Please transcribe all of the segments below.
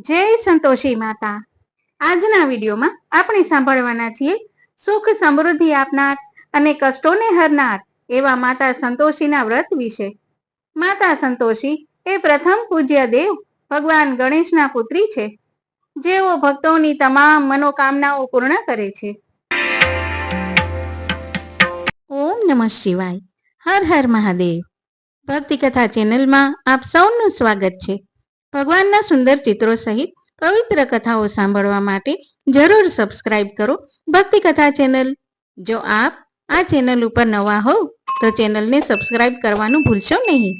જય સંતોષી માતા। આજના વિડીયોમાં આપણે સાંભળવાના છીએ સુખ સમૃદ્ધિ આપનાર અને કષ્ટોને હરનાર એવા માતા સંતોષીના વ્રત વિશે। માતા સંતોષી એ પ્રથમ પૂજ્ય દેવ ભગવાન ગણેશના પુત્રી છે, જેઓ ભક્તોની તમામ મનોકામનાઓ પૂર્ણ કરે છે। ઓમ નમઃ શિવાય। હર હર મહાદેવ। ભક્તિ કથા ચેનલમાં આપ સૌનું સ્વાગત છે। ભગવાનના સુંદર ચિત્રો સહિત પવિત્ર કથાઓ સાંભળવા માટે જરૂર સબસ્ક્રાઇબ કરો ભક્તિ કથા ચેનલ। જો આપ આ ચેનલ ઉપર નવા હો તો ચેનલને સબસ્ક્રાઇબ કરવાનું ભૂલશો નહીં।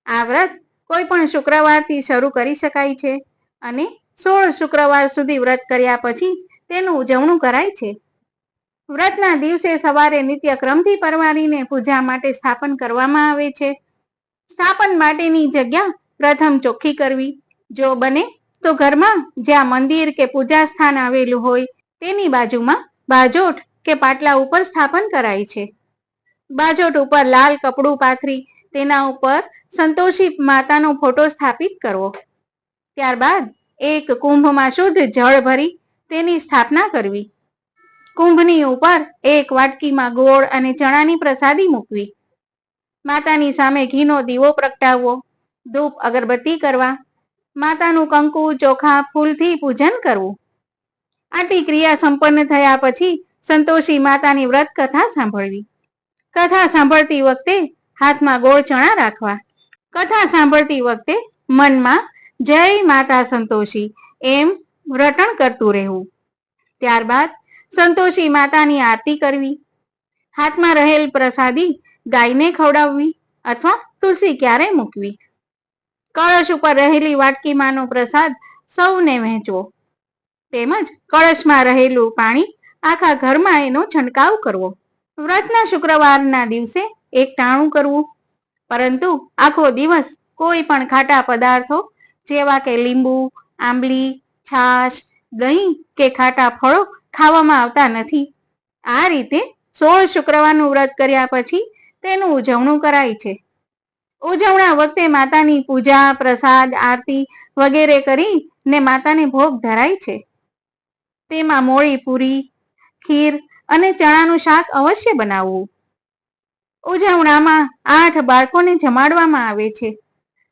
આ વ્રત કોઈ પણ શુક્રવારથી શરૂ કરી શકાય છે અને 16 શુક્રવાર સુધી વ્રત કર્યા પછી તેનું ઉજવણું કરાય છે। વ્રતના દિવસે સવારે નિત્યક્રમથી પરવારીને પૂજા માટે સ્થાપન કરવામાં આવે છે। સ્થાપન માટેની જગ્યા પ્રથમ ચોખ્ખી કરવી। જો બને તો ઘરમાં જ્યાં મંદિર કે પૂજા સ્થાન આવેલું હોય તેની બાજુમાં બાજોટ કે પાટલા ઉપર સ્થાપન કરાય છે। બાજોટ ઉપર લાલ કપડું પાથરી તેના ઉપર સંતોષી માતાનો ફોટો સ્થાપિત કરવો। ત્યારબાદ એક કુંભમાં શુદ્ધ જળ ભરી તેની સ્થાપના કરવી। કુંભની ઉપર એક વાટકીમાં ગોળ અને ચણાની પ્રસાદી મૂકવી। માતાની સામે ઘીનો દીવો પ્રગટાવવો, ધૂપ અગરબત્તી કરવા, માતાનું કંકુ ચોખા ફૂલથી પૂજન કરવું। આટલી ક્રિયા સંપન્ન થયા પછી સંતોષી માતાની વ્રત કથા સાંભળવી। કથા સાંભળતી વખતે હાથમાં ગોળ ચણા રાખવા। કથા સાંભળતી વખતે મનમાં જય માતા સંતોષી એમ રટણ કરતું રહેવું। ત્યારબાદ સંતોષી માતાની આરતી કરવી। હાથમાં રહેલ પ્રસાદી ગાયને ખવડાવવી અથવા તુલસી ક્યારે મૂકવી। કળશ ઉપર રહેલી વાટકીમાંનો પ્રસાદ સૌને વહેંચવો, તેમજ કળશમાં રહેલું પાણી આખા ઘરમાં એનો છંટકાવ કરવો। વ્રતના શુક્રવારના દિવસે એક ટાણું કરવું, પરંતુ આખો દિવસ કોઈ પણ ખાટા પદાર્થો જેવા કે લીંબુ, આંબલી, છાશ, દહીં કે ખાટા ફળો ખાવામાં આવતા નથી। આ રીતે 16 શુક્રવારનું વ્રત કર્યા પછી તેનું ઉજવણું કરાય છે। ઉજવણા વખતે માતાની પૂજા, પ્રસાદ, આરતી વગેરે કરીને માતાને ભોગ ધરાય છે। તેમાં મોળી પૂરી, ખીર અને ચણાનું શાક અવશ્ય બનાવવું। ઉજવણામાં 8 બાળકોને જમાડવામાં આવે છે।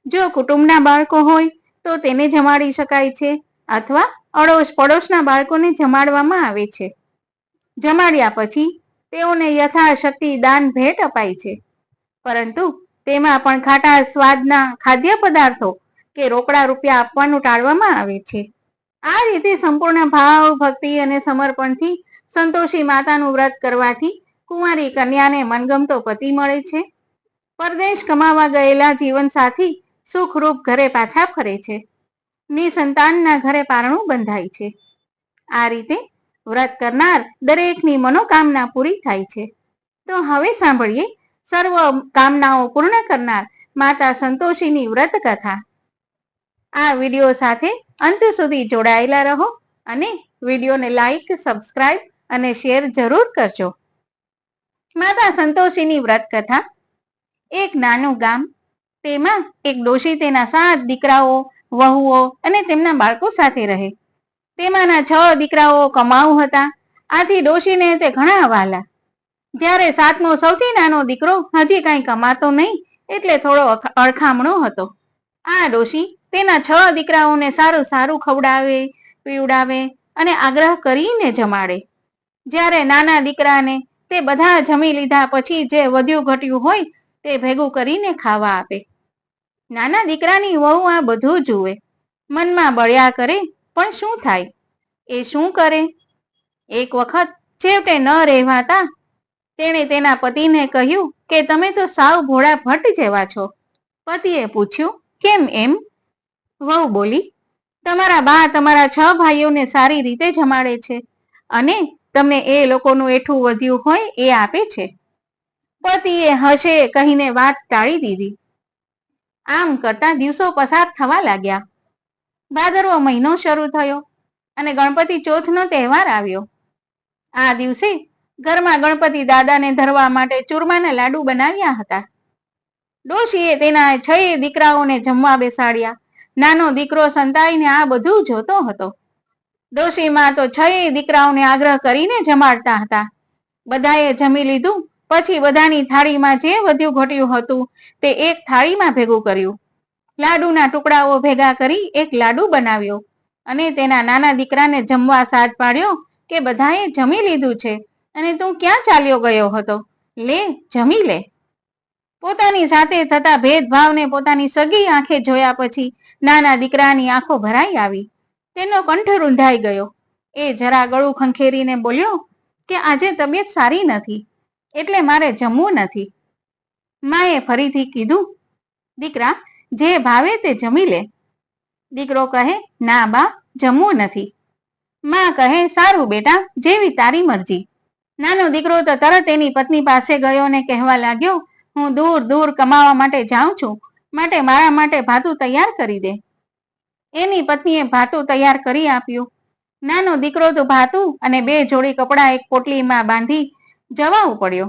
જો કુટુંબના બાળકો હોય તો તેને જમાડી શકાય છે અથવા અડોશ પડોશના બાળકોને જમાડવામાં આવે છે। જમાડ્યા પછી તેઓને યથાશક્તિ દાન ભેટ અપાય છે, પરંતુ તેમાં પણ ખાટા સ્વાદના ખાદ્ય પદાર્થો કે રોકડા રૂપિયા આપવાનું ટાળવામાં આવે છે। આ રીતે સંપૂર્ણ ભાવ, ભક્તિ અને સમર્પણથી સંતોષી માતાનું વ્રત કરવાથી કુંવારી કન્યાને મનગમતો પતિ મળે છે। પરદેશ કમાવા ગયેલા જીવનસાથી સુખરૂપ ઘરે પાછા ફરે છે। નિસંતાનના ઘરે પારણું બંધાય છે। આ રીતે વ્રત કરનાર દરેકની મનોકામના પૂરી થાય છે। તો હવે સાંભળીએ સર્વ કામનાઓ પૂર્ણ કરનાર માતા સંતોષીની વ્રત કથા। આ વિડીયો સાથે અંત સુધી જોડાયેલા રહો અને વિડીયોને લાઈક, સબસ્ક્રાઇબ અને શેર જરૂર કરજો। માતા સંતોષીની વ્રત કથા। એક નાનું ગામ, તેમાં એક ડોશી તેના 7 દીકરાઓ, વહુઓ અને તેમના બાળકો સાથે રહે। તેમાંના 6 દીકરાઓ કમાઉ હતા, આથી ડોશીને તે ઘણા વહાલા। જ્યારે 7મો સૌથી નાનો દીકરો હજી કાંઈ કમાતો નહીં એટલે થોડો અળખામણો હતો। આ ડોશી તેના 6 દીકરાઓને સારું સારું ખવડાવે, પીવડાવે અને આગ્રહ કરીને જમાડે। જ્યારે નાના દીકરાને તે બધા જમી લીધા પછી જે વધ્યું ઘટ્યું હોય તે ભેગું કરીને ખાવા આપે। નાના દીકરાની વહુ આ બધું જુએ, મનમાં બળ્યા કરે, પણ શું થાય? એ શું કરે? એક વખત છેવટે ન રહેવાતા તેણે તેના પતિને કહ્યું કે તમે તો સાવ ભોળા ભટ્ટ જેવા છો। પતિએ પૂછ્યું, કેમ એમ? વહુ બોલી, તમારા બા તમારા 6 ભાઈઓને સારી રીતે જમાડે છે અને તમને એ લોકોનું એઠું વધ્યું હોય એ આપે છે। પતિએ હશે કહીને વાત ટાળી દીધી। આમ કરતા દિવસો પસાર થવા લાગ્યા। ભાદરવો મહિનો શરૂ થયો અને ગણપતિ ચોથનો તહેવાર આવ્યો। આ દિવસે ઘરમાં ગણપતિ દાદાને ધરવા માટે ચૂરમાના લાડુ બનાવ્યા હતા। ડોશીએ તેના 6 દીકરાઓને જમવા બેસાડ્યા। નાનો દીકરો સંતાઈને આ બધું જોતો હતો. ડોશીમાં તો 6 દીકરાઓને આગ્રહ કરીને જમાડતા હતા. બધાએ જમી લીધું પછી બધાની થાળીમાં જે વધ્યું ઘટ્યું હતું તે એક થાળીમાં ભેગું કર્યું. લાડુના ટુકડાઓ ભેગા કરી એક લાડુ બનાવ્યો અને તેના નાના દીકરાને જમવા સાદ પાડ્યો કે બધાએ જમી લીધું છે અને તું ક્યાં ચાલ્યો ગયો હતો? લે, જમી લે. પોતાની સાથે થતા ભેદભાવને પોતાની સગી આંખે જોયા પછી નાના દીકરાની આંખો ભરાઈ આવી. તેનો કંઠ રૂંધાઈ ગયો. એ જરા ગળું ખંખેરીને બોલ્યો કે આજે તબિયત સારી નથી એટલે મારે જમવું નથી. માએ ફરીથી કીધું, દીકરા, જે ભાવે તે જમી લે. દીકરો કહે, ના બા, જમવું નથી. માં કહે, સારું બેટા, જેવી તારી મરજી. નાનો દીકરો તો તરત એની પત્ની પાસે ગયો ને કહેવા લાગ્યો, હું દૂર દૂર કમાવા માટે જાઉં છું, માટે મારા માટે ભાતું તૈયાર કરી દે. એની પત્નીએ ભાતું તૈયાર કરી આપ્યું. નાનો દીકરો તો ભાતું અને 2 જોડી કપડાં એક પોટલીમાં બાંધી જવા ઉપડ્યો.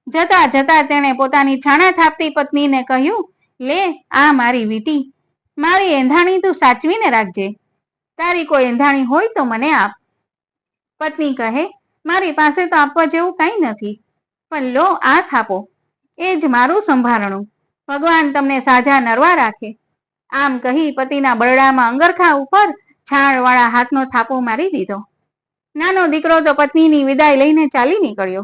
જતા જતા તેણે પોતાની છાણા થાપતી પત્નીને કહ્યું, લે, આ મારી વીટી, મારી એંધાણી તું સાચવીને રાખજે. તારી કોઈ એંધાણી હોય તો મને આપ. પત્ની કહે, મારી પાસે તો આપવા જેવું કંઈ નથી, પણ લો આ થાપો, એ જ મારું સંભારણું. ભગવાન તમને સાજા નરવા રાખે. આમ કહી પતિના બરડામાં અંગરખા ઉપર છાણવાળા હાથનો થાપો મારી દીધો. નાનો દીકરો તો પત્નીની વિદાય લઈને ચાલી નીકળ્યો.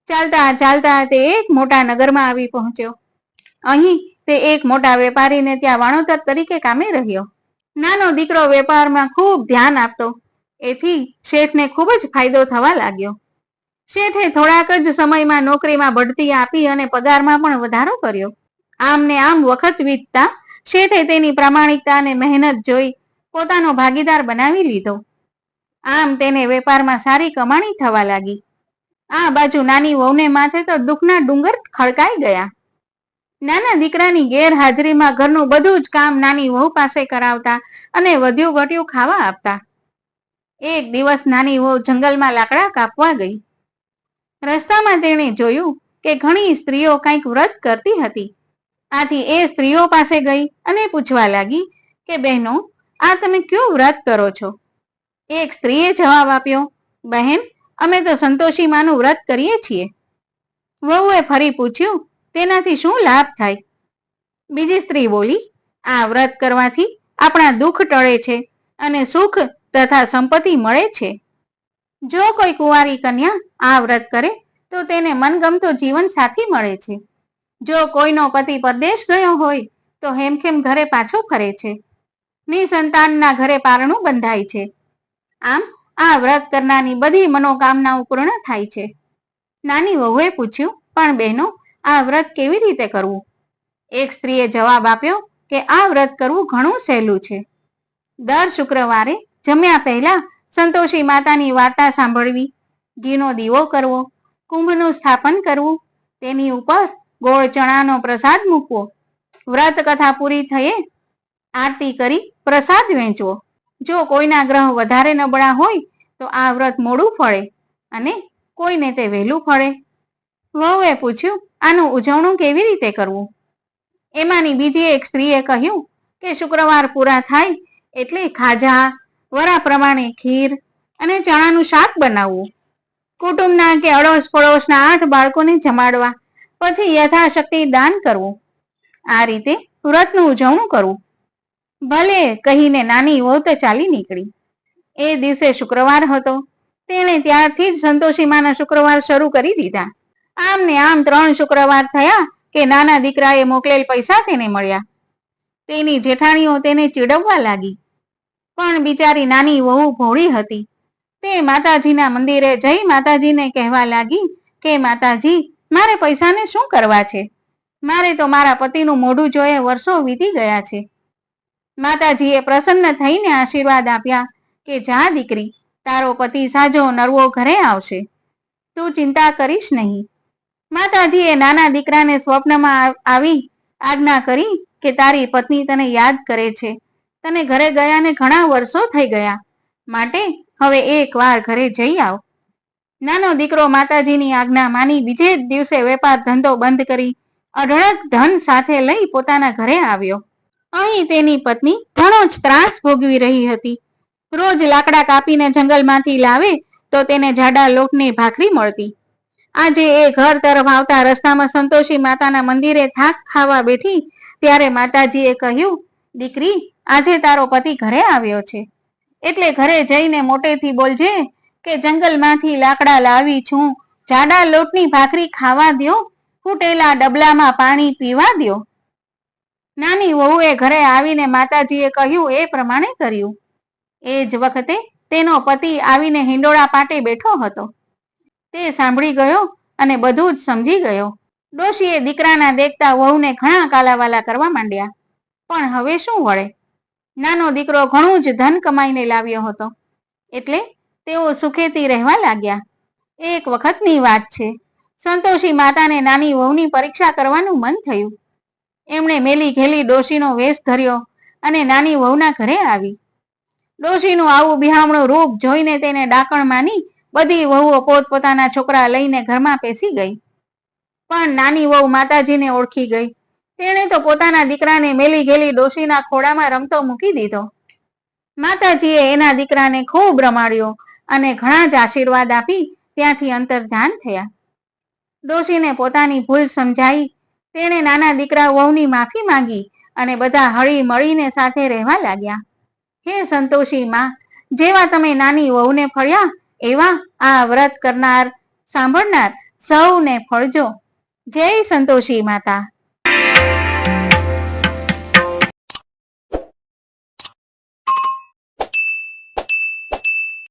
ચાલતા ચાલતા તે એક મોટા નગરમાં આવી પહોંચ્યો. અહીં તે એક મોટા વેપારીને ત્યાં વાણોતર તરીકે કામે રહ્યો. નાનો દીકરો વેપારમાં ખૂબ ધ્યાન આપતો, એથી શેઠને ખૂબ જ ફાયદો થવા લાગ્યો. શેઠે થોડાક જ સમયમાં નોકરીમાં બઢતી આપી અને પગારમાં પણ વધારો કર્યો. આમ ને આમ વખત વીતતા શેઠે તેની પ્રામાણિકતા અને મહેનત જોઈ પોતાનો ભાગીદાર બનાવી લીધો. આમ તેને વેપારમાં સારી કમાણી થવા લાગી. આ બાજુ નાની વહુને માથે તો દુઃખના ડુંગર ખડકાઈ ગયા. નાના દીકરાની ગેરહાજરીમાં ઘરનું બધું જ કામ નાની વહુ પાસે કરાવતા અને વધ્યું ઘટ્યું ખાવા આપતા. એક દિવસ નાની વહુ જંગલમાં લાકડા કાપવા ગઈ. રસ્તામાં તેણે જોયું કે ઘણી સ્ત્રીઓ કંઈક વ્રત કરતી હતી. આથી એ સ્ત્રીઓ પાસે ગઈ અને પૂછવા લાગી કે બહેનો, આ તમે કયું વ્રત કરો છો? એક સ્ત્રીએ જવાબ આપ્યો, બહેન, અમે તો સંતોષી માનું વ્રત કરીએ છીએ. વહુએ ફરી પૂછ્યું, તેનાથી શું લાભ થાય? બીજી સ્ત્રી બોલી, આ વ્રત કરવાથી આપણા દુઃખ ટળે છે અને સુખ તથા સંપત્તિ મળે છે. જો કોઈ કુંવારી કન્યા આ વ્રત કરે તો તેને મનગમતો જીવન સાથી મળે છે. જો કોઈનો પતિ પરદેશ ગયો હોય તો હેમખેમ ઘરે પાછો ફરે છે. નિસંતાનના ઘરે પારણું બંધાય છે. આમ આ વ્રત કરનારની બધી મનોકામનાઓ પૂર્ણ થાય છે. નાની વહુએ પૂછ્યું, પણ બહેનો, આ વ્રત કેવી રીતે કરવું? એક સ્ત્રીએ જવાબ આપ્યો કે આ વ્રત કરવું ઘણું સહેલું છે. દર શુક્રવારે જમ્યા પહેલા સંતોષી માતાની વાર્તા સાંભળવી, ઘીનો દીવો કરવો, કુંભનું સ્થાપન કરવું, તેની ઉપર ગોળ ચણાનો પ્રસાદ મૂકવો, વ્રત કથા પૂરી થયે આરતી કરી પ્રસાદ વહેંચવો. જો કોઈના ગ્રહ વધારે નબળા હોય તો આ વ્રત મોડું ફળે અને કોઈને તે વહેલું ફળે. વહુએ પૂછ્યું, આનું ઉજવણું કેવી રીતે કરવું? એમાંની બીજી એક સ્ત્રીએ કહ્યું કે શુક્રવાર પૂરા થાય એટલે ખાજા, વરા પ્રમાણે ખીર અને ચણાનું શાક બનાવવું, કુટુંબના કે અડોશ પડોશના 8 બાળકોને જમાડવા, પછી યથાશક્તિ દાન કરવું. આ રીતે વ્રતનું ઉજવણું કરવું. ભલે કહીને નાની વહુ તો ચાલી નીકળી. એ દિવસે શુક્રવાર હતો. તેણે ત્યારથી જ સંતોષી માના શુક્રવાર શરૂ કરી દીધા. આમ ને આમ 3 શુક્રવાર થયા કે નાના દીકરાએ મોકલેલ પૈસા તેને મળ્યા. તેની જેઠાણીઓ તેને ચીડવવા લાગી, પણ બિચારી નાની વહુ ભોળી હતી. તે માતાજીના મંદિરે જઈ માતાજીને કહેવા લાગી કે માતાજી, મારે પૈસાને શું કરવા છે? મારે તો મારા પતિનું મોઢું જોયે વર્ષો વીતી ગયા છે. માતાજીએ પ્રસન્ન થઈને આશીર્વાદ આપ્યા કે જા દીકરી, તારો પતિ સાજો નરવો ઘરે આવશે, તું ચિંતા કરીશ નહીં. માતાજીએ નાના દીકરાને સ્વપ્નમાં આવી આજ્ઞા કરી કે તારી પત્ની તને યાદ કરે છે, તને ઘરે ગયાને ઘણા વર્ષો થઈ ગયા, માટે હવે એકવાર ઘરે જઈ આવ. નાનો દીકરો માતાજીની આજ્ઞા માની બીજે જ દિવસે વેપાર ધંધો બંધ કરી અઢળક ધન સાથે લઈ પોતાના ઘરે આવ્યો. અહીં તેની પત્ની ઘણો જ ત્રાસ ભોગવી રહી હતી. રોજ લાકડા કાપીને જંગલમાંથી લાવે તો તેને જાડા લોટની ભાખરી મળતી. આજે એ ઘર તરફ આવતા રસ્તામાં સંતોષી માતાના મંદિરે થાક ખાવા બેઠી ત્યારે માતાજીએ કહ્યું, દીકરી, આજે તારો પતિ ઘરે આવ્યો છે, એટલે ઘરે જઈને મોટેથી બોલજે કે જંગલમાંથી લાકડા લાવી છું, જાડા લોટની ભાખરી ખાવા દ્યો, ફૂટેલા ડબલામાં પાણી પીવા દ્યો. નાની વહુએ ઘરે આવીને માતાજીએ કહ્યું એ પ્રમાણે કર્યું. એ જ વખતે તેનો પતિ આવીને હિંડોળા પાટે બેઠો હતો. તે સાંભળી ગયો અને બધું જ સમજી ગયો. ડોશીએ દીકરાના દેખતા વહુને ઘણા કાલાવાલા કરવા માંડ્યા, પણ હવે શું વળે? નાનો દીકરો ઘણું જ ધન કમાઈને લાવ્યો હતો, એટલે તેઓ સુખેથી રહેવા લાગ્યા. એક વખતની વાત છે, સંતોષી માતાને નાની વહુની પરીક્ષા કરવાનું મન થયું. એમણે મેલી ઘેલી ડોશીનો વેશ ધર્યો અને નાની વહુના ઘરે આવી. ડોશીનું આવું બિહામણું રૂપ જોઈને તેને ડાકણ માની બધી વહુઓ પોતપોતાના છોકરા લઈને ઘરમાં પેસી ગઈ. પણ નાની વહુ માતાજીને ઓળખી ગઈ. તેણે તો પોતાના દીકરાને મેલી ઘેલી ડોશીના ખોળામાં રમતો મૂકી દીધો. માતાજીએ એના દીકરાને ખૂબ રમાડ્યો અને ઘણા જ આશીર્વાદ આપી ત્યાંથી અંતર્ધાન થયા. ડોશીને પોતાની ભૂલ સમજાઈ. તેણે નાના દીકરા વહુની માફી માંગી અને બધા હળી મળીને સાથે રહેવા લાગ્યા. હે સંતોષી માં, જેવા તમે નાની વહુને ફળ્યા એવા આ વ્રત કરનાર, સાંભળનાર સૌને ફળજો. જય સંતોષી માતા.